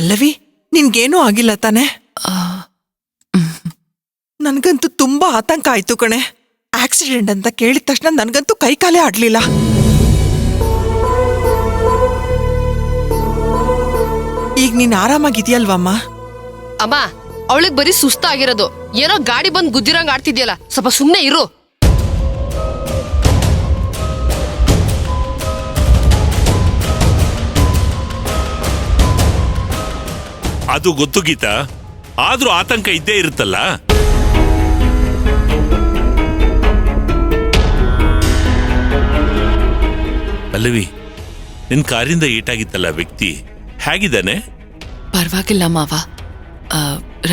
ಪಲ್ಲವಿ, ನಿನ್ಗೇನೂ ಆಗಿಲ್ಲ ತಾನೆ? ನನ್ಗಂತೂ ತುಂಬಾ ಆತಂಕ ಆಯ್ತು ಕಣೆ. ಆಕ್ಸಿಡೆಂಟ್ ಅಂತ ಕೇಳಿದ ತಕ್ಷಣ ನನ್ಗಂತೂ ಕೈಕಾಲೇ ಆಡ್ಲಿಲ್ಲ. ಈಗ ನೀನ್ ಆರಾಮಾಗಿದ್ಯಲ್ವಮ್ಮ? ಅಮ್ಮ, ಅವಳಿಗೆ ಬರೀ ಸುಸ್ತಾಗಿರೋದು. ಏನೋ ಗಾಡಿ ಬಂದ್ ಗುದ್ದಿರಂಗ್ ಆಡ್ತಿದ್ಯಲ್ಲ, ಸ್ವಲ್ಪ ಸುಮ್ನೆ ಇರು. ಅದು ಗೊತ್ತು ಗೀತಾ, ಆದ್ರೂ ಆತಂಕ ಇದ್ದೇ ಇರುತ್ತಲ್ಲ. ಅಲ್ಲವಿ, ನಿನ್ ಕಾರಿಂದ ಏಟಾಗಿತ್ತಲ್ಲ ವ್ಯಕ್ತಿ ಹೇಗಿದ್ದಾನೆ? ಪರವಾಗಿಲ್ಲ ಮಾವ.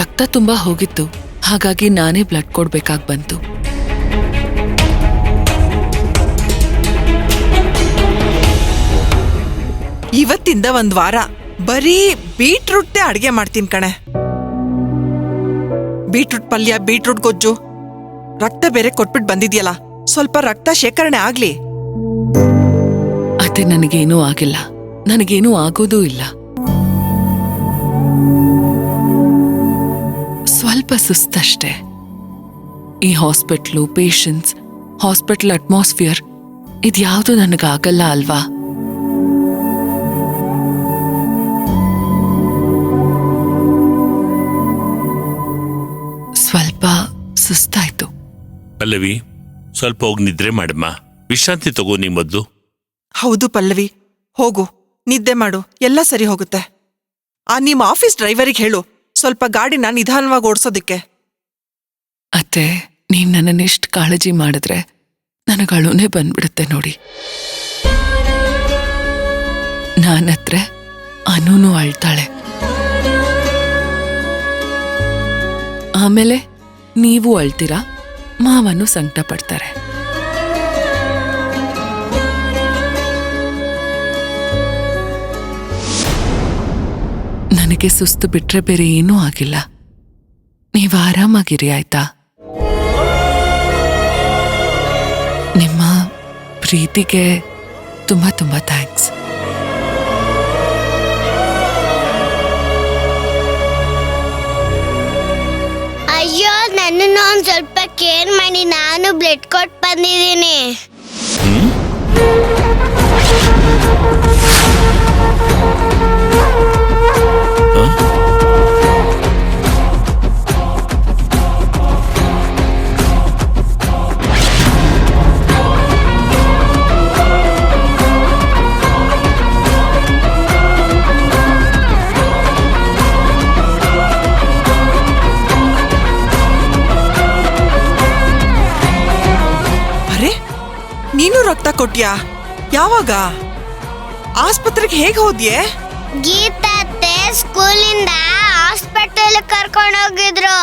ರಕ್ತ ತುಂಬಾ ಹೋಗಿತ್ತು, ಹಾಗಾಗಿ ನಾನೇ ಬ್ಲಡ್ ಕೊಡ್ಬೇಕಾಗಿ ಬಂತು. ಇವತ್ತಿಂದ 1 ವಾರ ಬರೀ ಬೀಟ್ರೂಟ್ ಅಡ್ಗೆ ಮಾಡ್ತೀನಿ ಕಣೆ. ಬೀಟ್ರೂಟ್ ಪಲ್ಯ, ಬೀಟ್ರೂಟ್ ಗೊಜ್ಜು. ರಕ್ತ ಬೇರೆ ಕೊಟ್ಬಿಟ್ಟು ಬಂದಿದ್ಯಲ್ಲ, ಸ್ವಲ್ಪ ರಕ್ತ ಶೇಖರಣೆ ಆಗ್ಲಿ. ಅದೇ ನನಗೇನೂ ಆಗಿಲ್ಲ, ನನಗೇನೂ ಆಗೋದೂ ಇಲ್ಲ. ಸ್ವಲ್ಪ ಸುಸ್ತಷ್ಟೇ. ಈ ಹಾಸ್ಪಿಟ್ಲು, ಪೇಷನ್ಸ್, ಹಾಸ್ಪಿಟಲ್ ಅಟ್ಮಾಸ್ಫಿಯರ್ ಇದ್ಯಾವುದು ನನಗಾಗಲ್ಲ ಅಲ್ವಾ? ಸ್ವಲ್ಪ ಸುಸ್ತಾಯ್ತು. ಪಲ್ಲವಿ, ಸ್ವಲ್ಪ ಹೋಗಿ ನಿದ್ರೆ ಮಾಡಮ್ಮ, ವಿಶ್ರಾಂತಿ ತಗೋ ನೀ ಮೊದ್ಲು. ಹೌದು ಪಲ್ಲವಿ, ಹೋಗು ನಿದ್ದೆ ಮಾಡು, ಎಲ್ಲ ಸರಿ ಹೋಗುತ್ತೆ. ನಿಮ್ಮ ಆಫೀಸ್ ಡ್ರೈವರಿಗೆ ಹೇಳು ಸ್ವಲ್ಪ ಗಾಡಿನ ನಿಧಾನವಾಗಿ ಓಡಿಸೋದಿಕ್ಕೆ. ಅತ್ತೆ, ನೀನ್ ನನ್ನನ್ನೆಷ್ಟು ಕಾಳಜಿ ಮಾಡಿದ್ರೆ ನನಗಳುನೇ ಬಂದ್ಬಿಡುತ್ತೆ ನೋಡಿ. ನಾನತ್ರ ಅನೂನು ಅಳ್ತಾಳೆ. ಆಮೇಲೆ ನೀವು ಅಳ್ತೀರಾ, ಮಾವನು ಸಂಕಟ ಪಡ್ತಾರೆ. ನನಗೆ ಸುಸ್ತು ಬಿಟ್ರೆ ಬೇರೆ ಏನೂ ಆಗಿಲ್ಲ. ನೀವು ಆರಾಮಾಗಿರಿ ಆಯ್ತಾ? ನಿಮ್ಮ ಪ್ರೀತಿಗೆ ತುಂಬಾ ತುಂಬಾ ಥ್ಯಾಂಕ್ಸ್. ಅಯ್ಯೋ, ನನ್ನನ್ನು ಒಂದ್ ಸ್ವಲ್ಪ ಕೇರ್ ಮಾಡಿ, ನಾನು ಬ್ಲಡ್ ಕೊಟ್ಟು ಬಂದಿದ್ದೀನಿ. ನೀನು ರಕ್ತ ಕೊಟ್ಯಾ? ಯಾವಾಗ? ಆಸ್ಪತ್ರೆಗೆ ಹೇಗೆ ಹೋದ್ಯೆ? ಗೀತಾ ಸ್ಕೂಲಿಂದ ಹಾಸ್ಪಿಟಲ್ ಕರ್ಕೊಂಡು ಹೋಗಿದ್ರು.